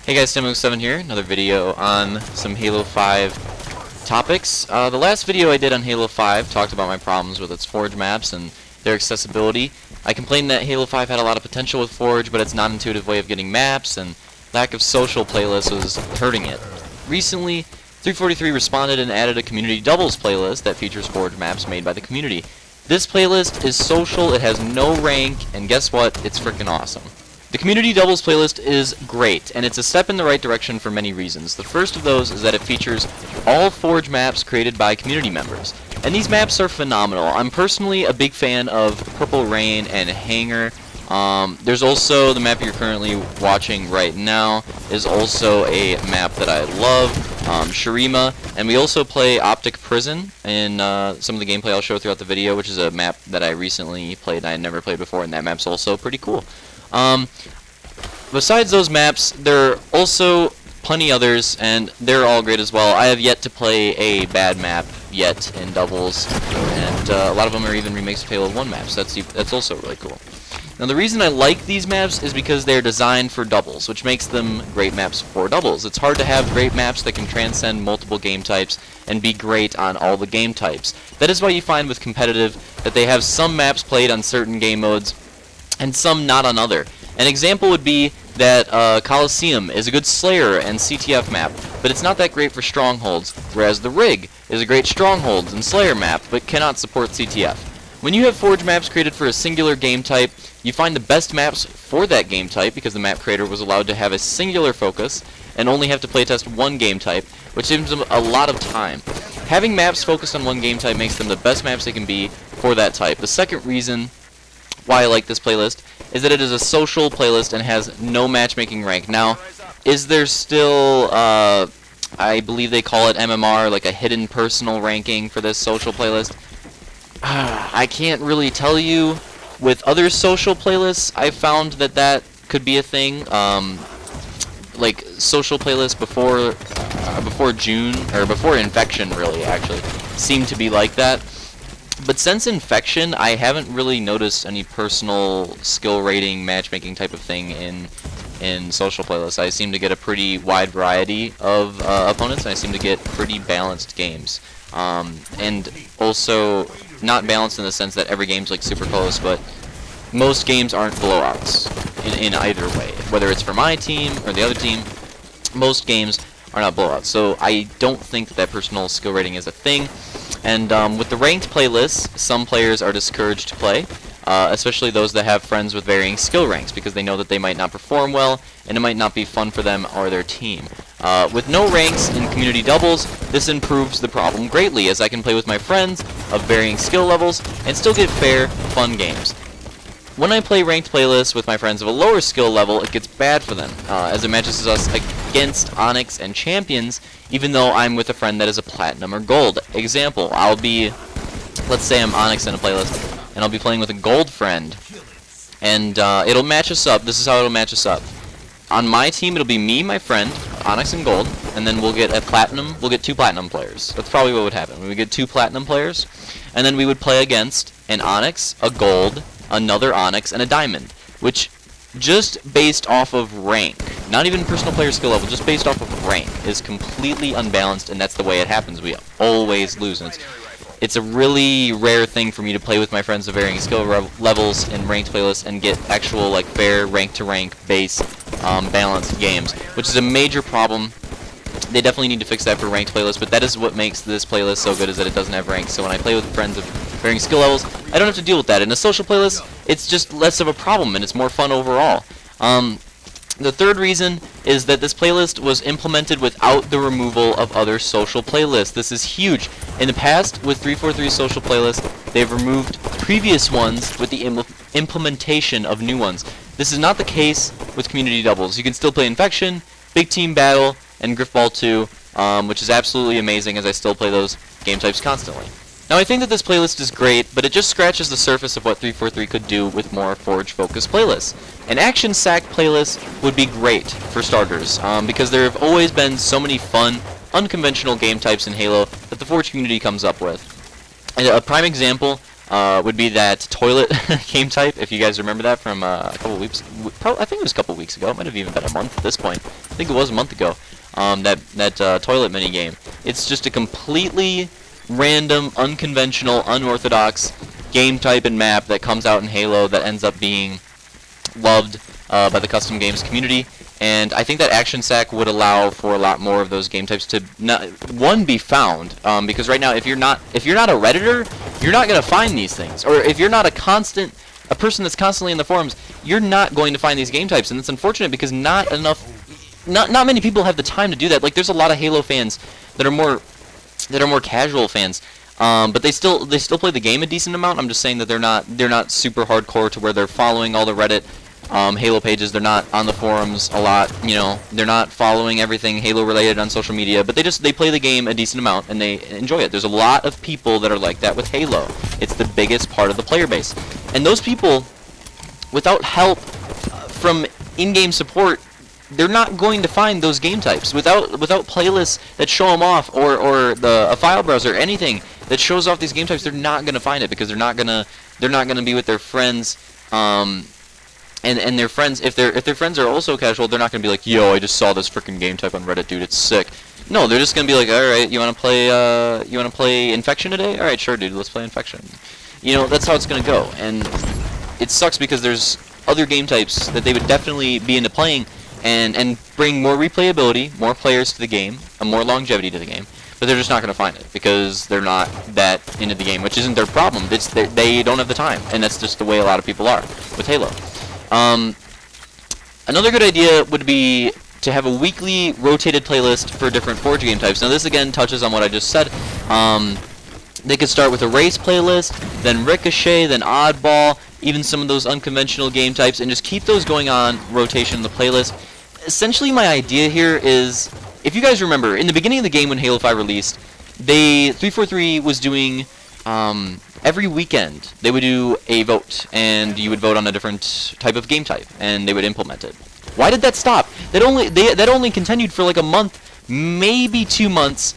Hey guys, Demo7 here, another video on some Halo 5 topics. The last video I did on Halo 5 talked about my problems with its Forge maps and their accessibility. I complained that Halo 5 had a lot of potential with Forge, but its non-intuitive way of getting maps and lack of social playlists was hurting it. Recently, 343 responded and added a community doubles playlist that features Forge maps made by the community. This playlist is social, it has no rank, and guess what? It's freaking awesome. The Community Doubles playlist is great, and it's a step in the right direction for many reasons. The first of those is that it features all Forge maps created by community members. And these maps are phenomenal. I'm personally a big fan of Purple Rain and Hangar. There's also the map you're currently watching right now is also a map that I love, Shurima, and we also play Optic Prison in some of the gameplay I'll show throughout the video, which is a map that I recently played and I had never played before, and that map's also pretty cool. Besides those maps, there are also plenty others, and they're all great as well. I have yet to play a bad map yet in doubles, and a lot of them are even remakes of Halo 1 maps. That's also really cool. Now the reason I like these maps is because they're designed for doubles, which makes them great maps for doubles. It's hard to have great maps that can transcend multiple game types and be great on all the game types. That is why you find with competitive that they have some maps played on certain game modes and some not on other. An example would be that Coliseum is a good Slayer and CTF map, but it's not that great for Strongholds, whereas the Rig is a great Strongholds and Slayer map, but cannot support CTF. When you have Forge maps created for a singular game type, you find the best maps for that game type because the map creator was allowed to have a singular focus and only have to playtest one game type, which saves them a lot of time. Having maps focused on one game type makes them the best maps they can be for that type. The second reason why I like this playlist is that it is a social playlist and has no matchmaking rank. Now, is there still, I believe they call it MMR, like a hidden personal ranking for this social playlist? I can't really tell you. With other social playlists, I found that that could be a thing. Like social playlists before June, or before Infection really, actually, seemed to be like that. But since Infection, I haven't really noticed any personal skill rating, matchmaking type of thing in social playlists. I seem to get a pretty wide variety of opponents, and I seem to get pretty balanced games. And also, not balanced in the sense that every game's like super close, but most games aren't blowouts in either way. Whether it's for my team or the other team, most games are not blowouts. So I don't think that personal skill rating is a thing. And with the ranked playlists, some players are discouraged to play, especially those that have friends with varying skill ranks, because they know that they might not perform well, and it might not be fun for them or their team. With no ranks in community doubles, this improves the problem greatly, as I can play with my friends of varying skill levels and still get fair, fun games. When I play ranked playlists with my friends of a lower skill level, it gets bad for them, as it matches us against Onyx and Champions, even though I'm with a friend that is a Platinum or Gold. Example, let's say I'm Onyx in a playlist, and I'll be playing with a Gold friend, and it'll match us up. This is how it'll match us up. On my team, it'll be me, my friend, Onyx and Gold, and then we'll get two Platinum players. That's probably what would happen. We would get two Platinum players, and then we would play against an Onyx, a Gold, another Onyx, and a Diamond, which, just based off of rank, not even personal player skill level, just based off of rank, is completely unbalanced, and that's the way it happens. We always lose, and it's a really rare thing for me to play with my friends of varying skill levels in ranked playlists and get actual, like, fair rank-to-rank base balanced games, which is a major problem. They definitely need to fix that for ranked playlists, but that is what makes this playlist so good, is that it doesn't have ranks. So when I play with friends of varying skill levels, I don't have to deal with that. In a social playlist, it's just less of a problem, and it's more fun overall. The third reason is that this playlist was implemented without the removal of other social playlists. This is huge. In the past, with 343 social playlists, they've removed previous ones with the implementation of new ones. This is not the case with community doubles. You can still play Infection, Big Team Battle, and Griffball 2, which is absolutely amazing, as I still play those game types constantly. Now, I think that this playlist is great, but it just scratches the surface of what 343 could do with more Forge-focused playlists. An Action Sack playlist would be great, for starters, because there have always been so many fun, unconventional game types in Halo that the Forge community comes up with. And a prime example would be that toilet game type, if you guys remember that from a couple I think it was a couple weeks ago. It might have even been a month at this point. I think it was a month ago. That toilet mini game. It's just a completely random, unconventional, unorthodox game type and map that comes out in Halo that ends up being loved by the custom games community. And I think that Action Sack would allow for a lot more of those game types to be found, because right now if you're not a Redditor, you're not gonna find these things. Or if you're not a person that's constantly in the forums, you're not going to find these game types, and it's unfortunate because not many people have the time to do that. Like, there's a lot of Halo fans that are more casual fans, but they still play the game a decent amount. I'm just saying that they're not super hardcore to where they're following all the Reddit Halo pages. They're not on the forums a lot, you know. They're not following everything Halo related on social media, but they play the game a decent amount and they enjoy it. There's a lot of people that are like that with Halo. It's the biggest part of the player base, and those people, without help from in-game support, they're not going to find those game types. Without playlists that show them off, or a file browser, anything that shows off these game types, they're not gonna find it because they're not gonna be with their friends. And their friends, if their friends are also casual, they're not gonna be like, yo, I just saw this freaking game type on Reddit, dude, it's sick. No, they're just gonna be like, all right, you wanna play Infection today? All right, sure, dude, let's play Infection. You know, that's how it's gonna go, and it sucks because there's other game types that they would definitely be into playing and bring more replayability, more players to the game, and more longevity to the game. But they're just not gonna find it because they're not that into the game, which isn't their problem. It's they don't have the time, and that's just the way a lot of people are with Halo. Another good idea would be to have a weekly rotated playlist for different Forge game types. Now this again touches on what I just said. They could start with a race playlist, then Ricochet, then Oddball, even some of those unconventional game types, and just keep those going on rotation in the playlist. Essentially my idea here is, if you guys remember, in the beginning of the game when Halo 5 released, 343 was doing every weekend they would do a vote, and you would vote on a different type of game type, and they would implement it. Why did that stop? That only continued for like a month, maybe 2 months,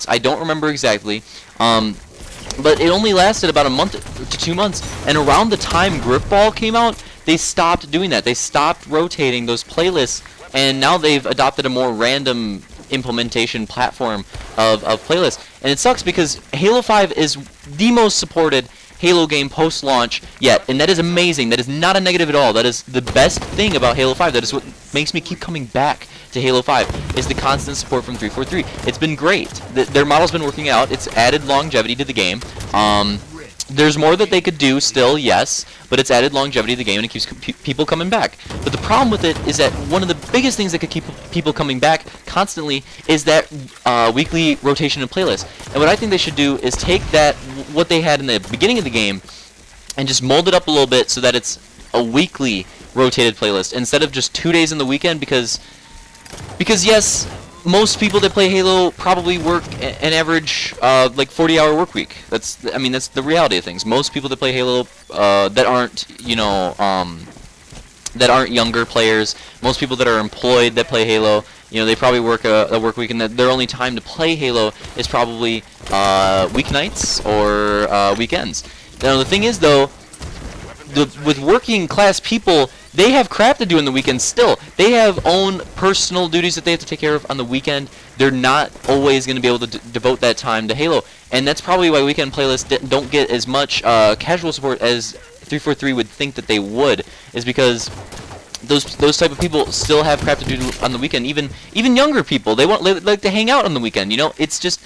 I don't remember exactly. But it only lasted about a month to 2 months, and around the time Gripball came out, they stopped doing that. They stopped rotating those playlists, and now they've adopted a more random implementation platform of playlists. And it sucks because Halo 5 is the most supported Halo game post-launch yet, and that is amazing. That is not a negative at all. That is the best thing about Halo 5. That is what makes me keep coming back to Halo 5, is the constant support from 343. It's been great. Their model's been working out. It's added longevity to the game. There's more that they could do still, yes, but it's added longevity to the game and it keeps people coming back. But the problem with it is that one of the biggest things that could keep people coming back constantly is that weekly rotation of playlists. And what I think they should do is take that, what they had in the beginning of the game, and just mold it up a little bit so that it's a weekly rotated playlist instead of just 2 days in the weekend, because yes, most people that play Halo probably work an average like 40-hour work week. That's the reality of things. Most people that play Halo that aren't, you know, that aren't younger players, most people that are employed that play Halo, you know, they probably work a work week, and that their only time to play Halo is probably weeknights or weekends. Now the thing is though, with working class people, they have crap to do on the weekends still. They have own personal duties that they have to take care of on the weekend. They're not always going to be able to devote that time to Halo. And that's probably why weekend playlists don't get as much casual support as 343 would think that they would, is because those type of people still have crap to do on the weekend. Even younger people, they like to hang out on the weekend. You know, it's just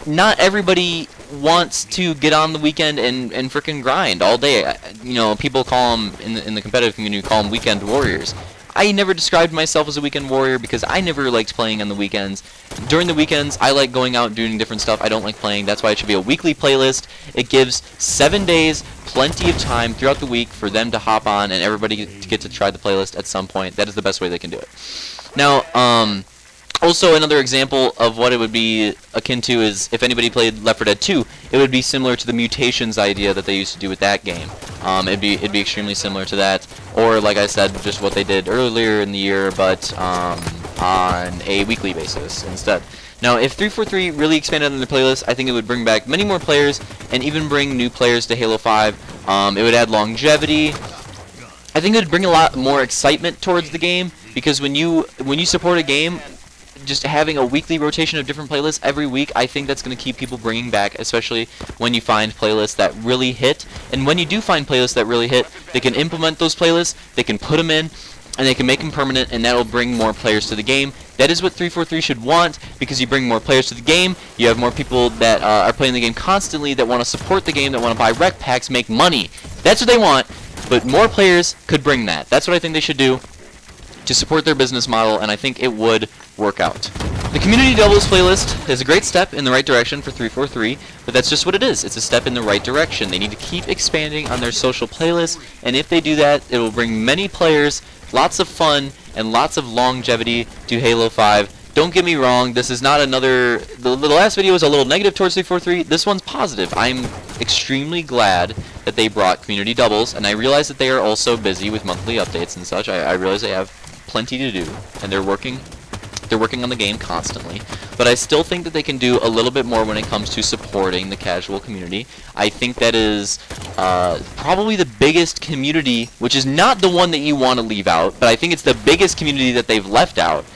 not everybody wants to get on the weekend and frickin' grind all day. You know, people call them, in the competitive community, call them weekend warriors. I never described myself as a weekend warrior because I never liked playing on the weekends. During the weekends, I like going out and doing different stuff. I don't like playing. That's why it should be a weekly playlist. It gives 7 days, plenty of time throughout the week for them to hop on and everybody to get to try the playlist at some point. That is the best way they can do it. Now, also, another example of what it would be akin to is, if anybody played Left 4 Dead 2, it would be similar to the mutations idea that they used to do with that game. It'd be extremely similar to that, or like I said, just what they did earlier in the year, but on a weekly basis instead. Now, if 343 really expanded on the playlist, I think it would bring back many more players, and even bring new players to Halo 5. It would add longevity. I think it would bring a lot more excitement towards the game, because when you support a game, just having a weekly rotation of different playlists every week, I think that's going to keep people bringing back, especially when you find playlists that really hit. And when you do find playlists that really hit, they can implement those playlists, they can put them in, and they can make them permanent, and that'll bring more players to the game. That is what 343 should want, because you bring more players to the game, you have more people that are playing the game constantly, that want to support the game, that want to buy rec packs, make money. That's what they want, but more players could bring that. That's what I think they should do to support their business model, and I think it would work out. The Community Doubles playlist is a great step in the right direction for 343, but that's just what it is. It's a step in the right direction. They need to keep expanding on their social playlists, and if they do that, it will bring many players, lots of fun, and lots of longevity to Halo 5. Don't get me wrong, this is not another... The last video was a little negative towards 343. This one's positive. I'm extremely glad that they brought Community Doubles, and I realize that they are also busy with monthly updates and such. I realize they have plenty to do, and they're working on the game constantly, but I still think that they can do a little bit more when it comes to supporting the casual community. I think that is probably the biggest community, which is not the one that you want to leave out, but I think it's the biggest community that they've left out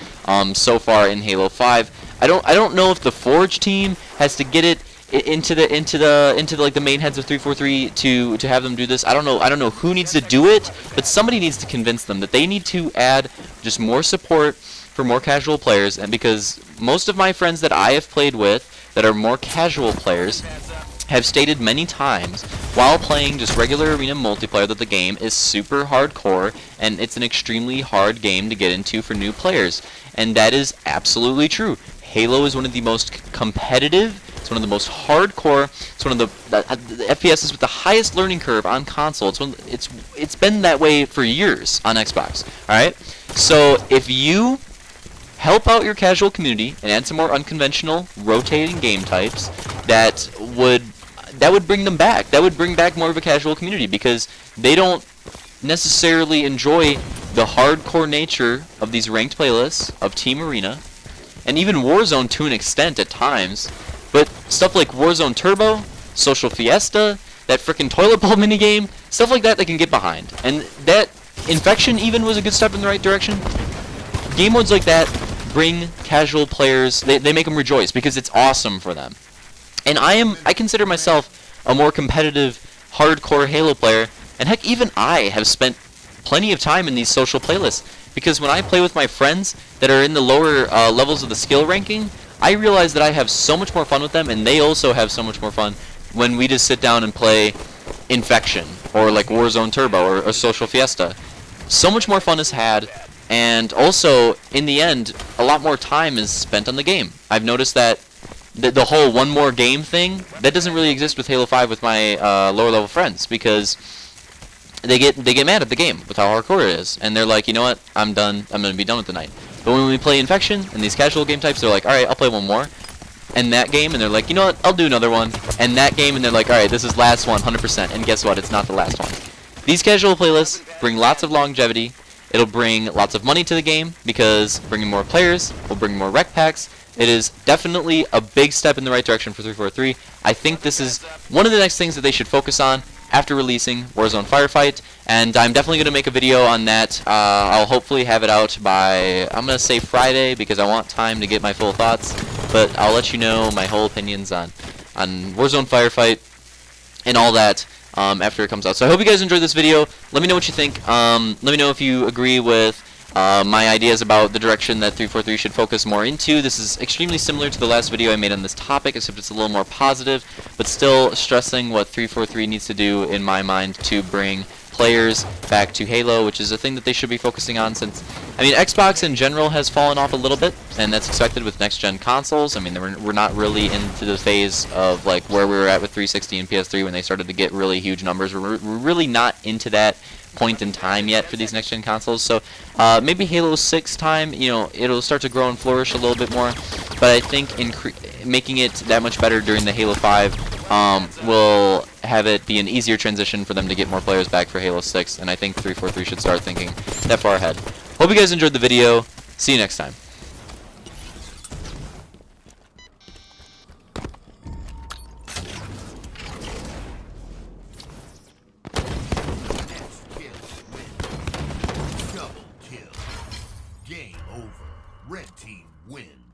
so far in Halo 5. I don't know if the Forge team has to get it into like the main heads of 343 to have them do this. I don't know who needs to do it, but somebody needs to convince them that they need to add just more support for more casual players. And because most of my friends that I have played with that are more casual players have stated many times while playing just regular arena multiplayer that the game is super hardcore and it's an extremely hard game to get into for new players, and that is absolutely true. Halo is one of the most competitive, it's one of the most hardcore, it's one of the FPSs with the highest learning curve on console. It's been that way for years on Xbox. Alright? So if you help out your casual community and add some more unconventional rotating game types, that would bring them back. That would bring back more of a casual community, because they don't necessarily enjoy the hardcore nature of these ranked playlists, of Team Arena, and even Warzone to an extent at times. But stuff like Warzone Turbo, Social Fiesta, that frickin' toilet bowl minigame, stuff like that they can get behind. And that Infection even was a good step in the right direction. Game modes like that bring casual players, they make them rejoice, because it's awesome for them. And I consider myself a more competitive, hardcore Halo player, and heck, even I have spent plenty of time in these social playlists, because when I play with my friends that are in the lower levels of the skill ranking, I realize that I have so much more fun with them, and they also have so much more fun when we just sit down and play Infection, or like Warzone Turbo, or Social Fiesta. So much more fun is had, and also, in the end, a lot more time is spent on the game. I've noticed that the whole one more game thing, that doesn't really exist with Halo 5 with my lower level friends, because they get mad at the game with how hardcore it is, and they're like, you know what, I'm done, I'm gonna be done with the night. But when we play Infection and these casual game types, they're like, alright, I'll play one more. And that game, and they're like, you know what, I'll do another one. And that game, and they're like, alright, this is last one, 100%. And guess what, it's not the last one. These casual playlists bring lots of longevity. It'll bring lots of money to the game, because bringing more players will bring more rec packs. It is definitely a big step in the right direction for 343. I think this is one of the next things that they should focus on after releasing Warzone Firefight, and I'm definitely going to make a video on that. I'll hopefully have it out by, I'm going to say Friday, because I want time to get my full thoughts, but I'll let you know my whole opinions on Warzone Firefight and all that after it comes out. So I hope you guys enjoyed this video. Let me know what you think. Let me know if you agree with my ideas about the direction that 343 should focus more into. This is extremely similar to the last video I made on this topic, except it's a little more positive, but still stressing what 343 needs to do, in my mind, to bring players back to Halo, which is a thing that they should be focusing on, since, I mean, Xbox in general has fallen off a little bit, and that's expected with next-gen consoles. I mean, we're not really into the phase of, like, where we were at with 360 and PS3 when they started to get really huge numbers. We're really not into that point in time yet for these next-gen consoles, so maybe Halo 6 time, you know, it'll start to grow and flourish a little bit more, but I think making it that much better during the Halo 5 will have it be an easier transition for them to get more players back for Halo 6, and I think 343 should start thinking that far ahead. Hope you guys enjoyed the video. See you next time. Red team wins.